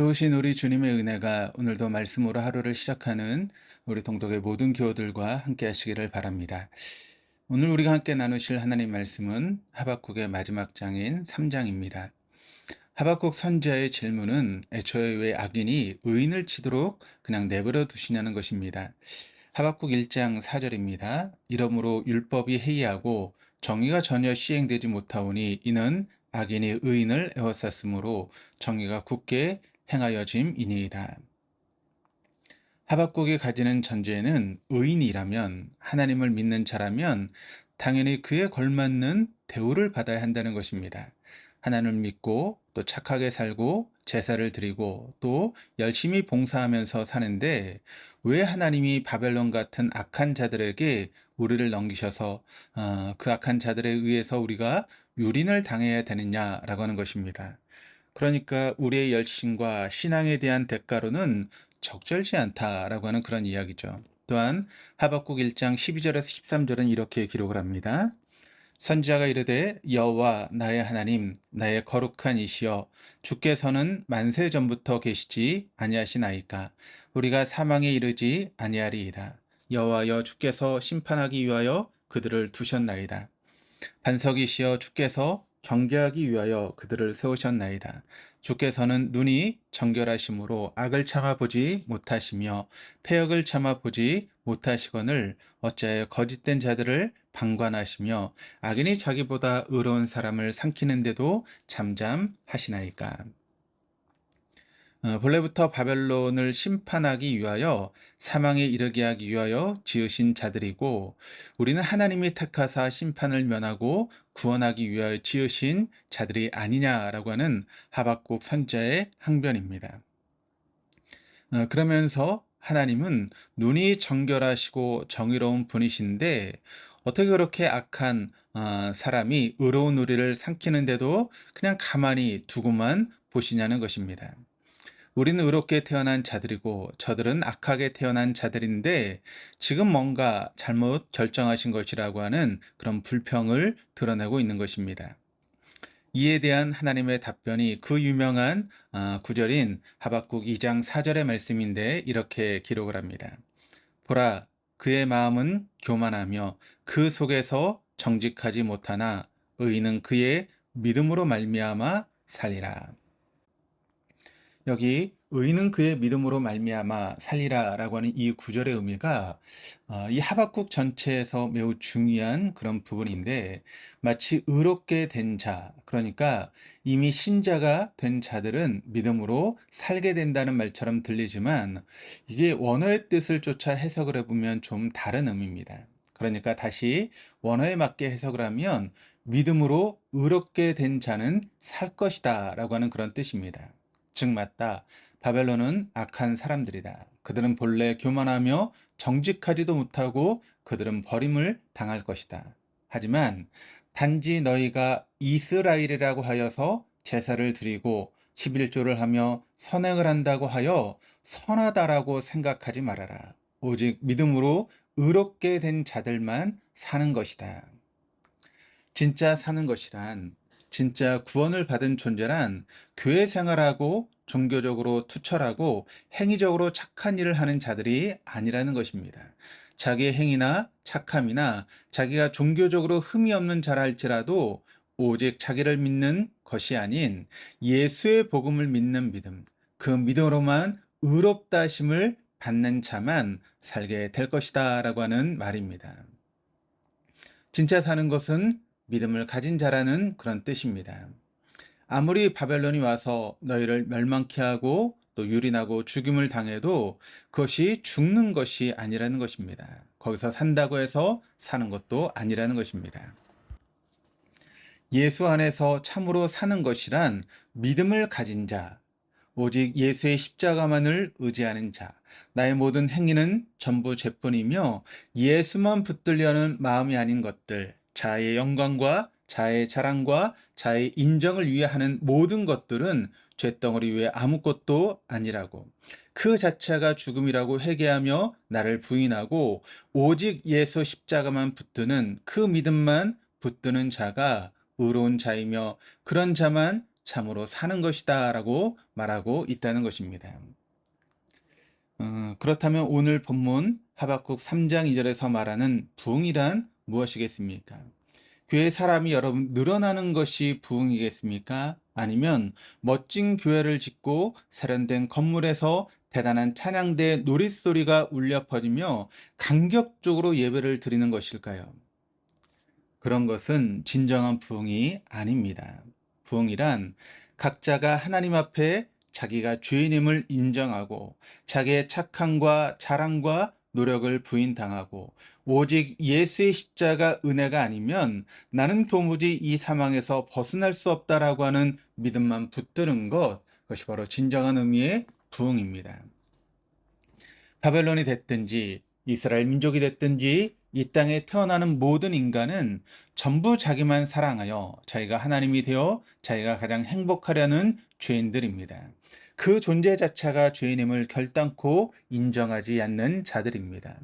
좋으신 우리 주님의 은혜가 오늘도 말씀으로 하루를 시작하는 우리 동덕의 모든 교우들과 함께 하시기를 바랍니다. 오늘 우리가 함께 나누실 하나님 말씀은 하박국의 마지막 장인 3장입니다. 하박국 선지자의 질문은 애초에 왜 악인이 의인을 치도록 그냥 내버려 두시냐는 것입니다. 하박국 1장 4절입니다. 이러므로 율법이 해이하고 정의가 전혀 시행되지 못하오니 이는 악인이 의인을 에워쌌으므로 정의가 굳게 행하여짐이니이다. 하박국이 가지는 전제는 의인이라면, 하나님을 믿는 자라면 당연히 그에 걸맞는 대우를 받아야 한다는 것입니다. 하나님을 믿고 또 착하게 살고 제사를 드리고 또 열심히 봉사하면서 사는데, 왜 하나님이 바벨론 같은 악한 자들에게 우리를 넘기셔서 그 악한 자들에 의해서 우리가 유린을 당해야 되느냐라고 하는 것입니다. 그러니까 우리의 열심과 신앙에 대한 대가로는 적절치 않다라고 하는 그런 이야기죠. 또한 하박국 1장 12절에서 13절은 이렇게 기록을 합니다. 선지자가 이르되 여호와 나의 하나님 나의 거룩한 이시여, 주께서는 만세 전부터 계시지 아니하시나이까. 우리가 사망에 이르지 아니하리이다. 여호와여, 주께서 심판하기 위하여 그들을 두셨나이다. 반석이시여, 주께서 경계하기 위하여 그들을 세우셨나이다. 주께서는 눈이 정결하심으로 악을 참아보지 못하시며 패역을 참아보지 못하시거늘 어찌하여 거짓된 자들을 방관하시며 악인이 자기보다 의로운 사람을 삼키는데도 잠잠하시나이까. 본래부터 바벨론을 심판하기 위하여 사망에 이르게 하기 위하여 지으신 자들이고, 우리는 하나님이 택하사 심판을 면하고 구원하기 위하여 지으신 자들이 아니냐라고 하는 하박국 선지자의 항변입니다. 그러면서 하나님은 눈이 정결하시고 정의로운 분이신데 어떻게 그렇게 악한 사람이 의로운 우리를 삼키는데도 그냥 가만히 두고만 보시냐는 것입니다. 우리는 의롭게 태어난 자들이고 저들은 악하게 태어난 자들인데 지금 뭔가 잘못 결정하신 것이라고 하는 그런 불평을 드러내고 있는 것입니다. 이에 대한 하나님의 답변이 그 유명한 구절인 하박국 2장 4절의 말씀인데 이렇게 기록을 합니다. 보라, 그의 마음은 교만하며 그 속에서 정직하지 못하나 의인은 그의 믿음으로 말미암아 살리라. 여기 의인은 그의 믿음으로 말미암아 살리라라고 하는 이 구절의 의미가 이 하박국 전체에서 매우 중요한 그런 부분인데, 마치 의롭게 된 자, 그러니까 이미 신자가 된 자들은 믿음으로 살게 된다는 말처럼 들리지만 이게 원어의 뜻을 쫓아 해석을 해보면 좀 다른 의미입니다. 그러니까 다시 원어에 맞게 해석을 하면 믿음으로 의롭게 된 자는 살 것이다 라고 하는 그런 뜻입니다. 즉 맞다. 바벨론은 악한 사람들이다. 그들은 본래 교만하며 정직하지도 못하고 그들은 버림을 당할 것이다. 하지만 단지 너희가 이스라엘이라고 하여서 제사를 드리고 11조를 하며 선행을 한다고 하여 선하다라고 생각하지 말아라. 오직 믿음으로 의롭게 된 자들만 사는 것이다. 진짜 사는 것이란, 진짜 구원을 받은 존재란 교회 생활하고 종교적으로 투철하고 행위적으로 착한 일을 하는 자들이 아니라는 것입니다. 자기의 행위나 착함이나 자기가 종교적으로 흠이 없는 자라 할지라도 오직 자기를 믿는 것이 아닌 예수의 복음을 믿는 믿음, 그 믿음으로만 의롭다 하심을 받는 자만 살게 될 것이다 라고 하는 말입니다. 진짜 사는 것은 믿음을 가진 자라는 그런 뜻입니다. 아무리 바벨론이 와서 너희를 멸망케 하고 또 유린하고 죽임을 당해도 그것이 죽는 것이 아니라는 것입니다. 거기서 산다고 해서 사는 것도 아니라는 것입니다. 예수 안에서 참으로 사는 것이란 믿음을 가진 자, 오직 예수의 십자가만을 의지하는 자, 나의 모든 행위는 전부 죄뿐이며 예수만 붙들려는 마음이 아닌 것들, 자의 영광과 자의 자랑과 자의 인정을 위해 하는 모든 것들은 쇳덩어리 외에 아무것도 아니라고, 그 자체가 죽음이라고 회개하며 나를 부인하고 오직 예수 십자가만 붙드는 그 믿음만 붙드는 자가 의로운 자이며 그런 자만 참으로 사는 것이다 라고 말하고 있다는 것입니다. 그렇다면 오늘 본문 하박국 3장 2절에서 말하는 부흥이란 무엇이겠습니까? 교회 사람이 여러분 늘어나는 것이 부흥이겠습니까? 아니면 멋진 교회를 짓고 세련된 건물에서 대단한 찬양대 노랫소리가 울려 퍼지며 감격적으로 예배를 드리는 것일까요? 그런 것은 진정한 부흥이 아닙니다. 부흥이란 각자가 하나님 앞에 자기가 죄인임을 인정하고 자기의 착함과 자랑과 노력을 부인당하고 오직 예수의 십자가 은혜가 아니면 나는 도무지 이 사망에서 벗어날 수 없다라고 하는 믿음만 붙드는 것, 그것이 바로 진정한 의미의 부흥입니다. 바벨론이 됐든지 이스라엘 민족이 됐든지 이 땅에 태어나는 모든 인간은 전부 자기만 사랑하여 자기가 하나님이 되어 자기가 가장 행복하려는 죄인들입니다. 그 존재 자체가 죄인임을 결단코 인정하지 않는 자들입니다.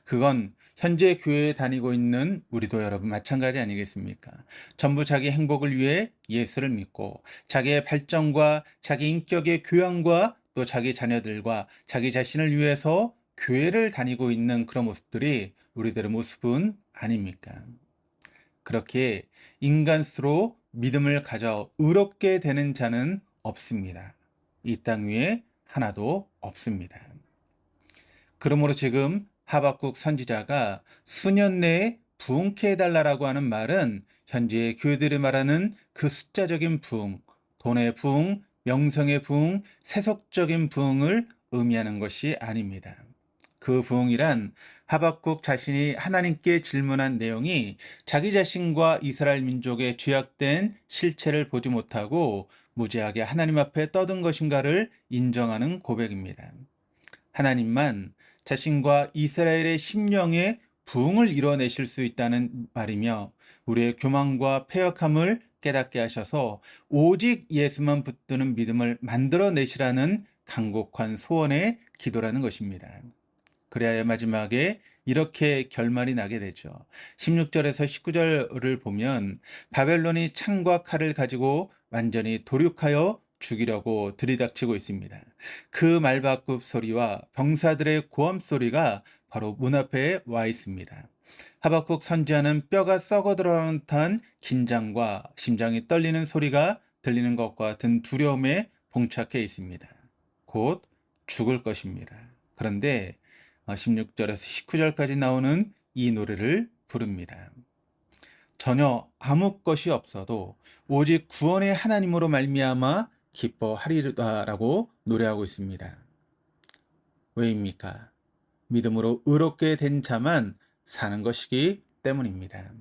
그건 현재 교회에 다니고 있는 우리도 여러분 마찬가지 아니겠습니까? 전부 자기 행복을 위해 예수를 믿고 자기의 발전과 자기 인격의 교양과 또 자기 자녀들과 자기 자신을 위해서 교회를 다니고 있는 그런 모습들이 우리들의 모습은 아닙니까? 그렇게 인간스로 믿음을 가져 의롭게 되는 자는 없습니다. 이 땅 위에 하나도 없습니다. 그러므로 지금 하박국 선지자가 수년 내에 부흥케 해달라고 하는 말은 현재의 교회들이 말하는 그 숫자적인 부흥, 돈의 부흥, 명성의 부흥, 세속적인 부흥을 의미하는 것이 아닙니다. 그 부흥이란 하박국 자신이 하나님께 질문한 내용이 자기 자신과 이스라엘 민족의 죄악된 실체를 보지 못하고 무지하게 하나님 앞에 떠든 것인가를 인정하는 고백입니다. 하나님만 자신과 이스라엘의 심령의 부흥을 이뤄내실 수 있다는 말이며 우리의 교만과 패역함을 깨닫게 하셔서 오직 예수만 붙드는 믿음을 만들어내시라는 간곡한 소원의 기도라는 것입니다. 그래야 마지막에 이렇게 결말이 나게 되죠. 16절에서 19절을 보면 바벨론이 창과 칼을 가지고 완전히 도륙하여 죽이려고 들이닥치고 있습니다. 그 말바굽 소리와 병사들의 고함 소리가 바로 문 앞에 와 있습니다. 하박국 선지자는 뼈가 썩어 들어가는 듯한 긴장과 심장이 떨리는 소리가 들리는 것과 같은 두려움에 봉착해 있습니다. 곧 죽을 것입니다. 그런데 16절에서 19절까지 나오는 이 노래를 부릅니다. 전혀 아무 것이 없어도 오직 구원의 하나님으로 말미암아 기뻐하리로다라고 노래하고 있습니다. 왜입니까? 믿음으로 의롭게 된 자만 사는 것이기 때문입니다.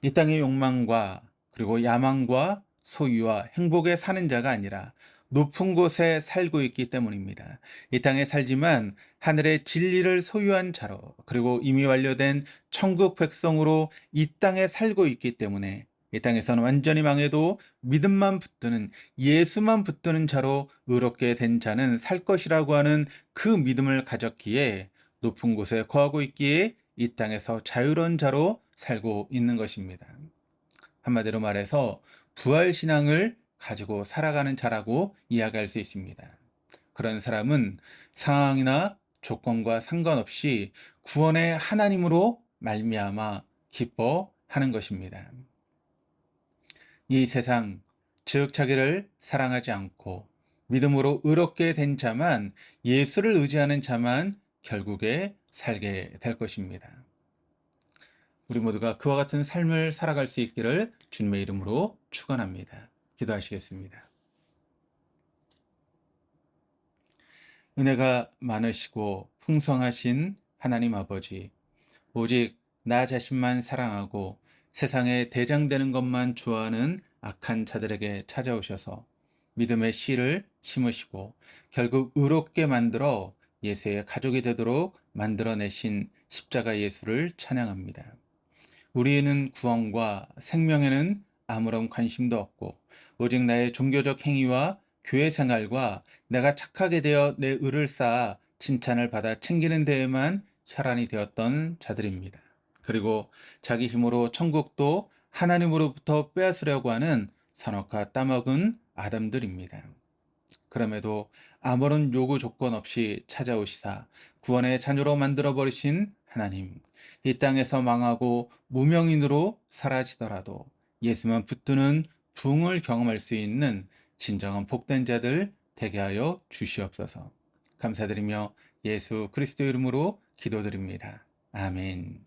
이 땅의 욕망과 그리고 야망과 소유와 행복에 사는 자가 아니라 높은 곳에 살고 있기 때문입니다. 이 땅에 살지만 하늘의 진리를 소유한 자로 그리고 이미 완료된 천국 백성으로 이 땅에 살고 있기 때문에 이 땅에서는 완전히 망해도 믿음만 붙드는 예수만 붙드는 자로 의롭게 된 자는 살 것이라고 하는 그 믿음을 가졌기에 높은 곳에 거하고 있기에 이 땅에서 자유로운 자로 살고 있는 것입니다. 한마디로 말해서 부활신앙을 가지고 살아가는 자라고 이야기할 수 있습니다. 그런 사람은 상황이나 조건과 상관없이 구원의 하나님으로 말미암아 기뻐하는 것입니다. 이 세상, 즉 자기를 사랑하지 않고 믿음으로 의롭게 된 자만, 예수를 의지하는 자만 결국에 살게 될 것입니다. 우리 모두가 그와 같은 삶을 살아갈 수 있기를 주님의 이름으로 축원합니다. 기도하시겠습니다. 은혜가 많으시고 풍성하신 하나님 아버지, 오직 나 자신만 사랑하고 세상에 대장되는 것만 좋아하는 악한 자들에게 찾아오셔서 믿음의 씨를 심으시고 결국 의롭게 만들어 예수의 가족이 되도록 만들어내신 십자가 예수를 찬양합니다. 우리는 구원과 생명에는 아무런 관심도 없고 오직 나의 종교적 행위와 교회 생활과 내가 착하게 되어 내 의를 쌓아 칭찬을 받아 챙기는 데에만 혈안이 되었던 자들입니다. 그리고 자기 힘으로 천국도 하나님으로부터 빼앗으려고 하는 산업화 따먹은 아담들입니다. 그럼에도 아무런 요구 조건 없이 찾아오시사 구원의 자녀로 만들어버리신 하나님, 이 땅에서 망하고 무명인으로 사라지더라도 예수만 붙드는 부흥을 경험할 수 있는 진정한 복된 자들 되게 하여 주시옵소서. 감사드리며 예수 그리스도 이름으로 기도드립니다. 아멘.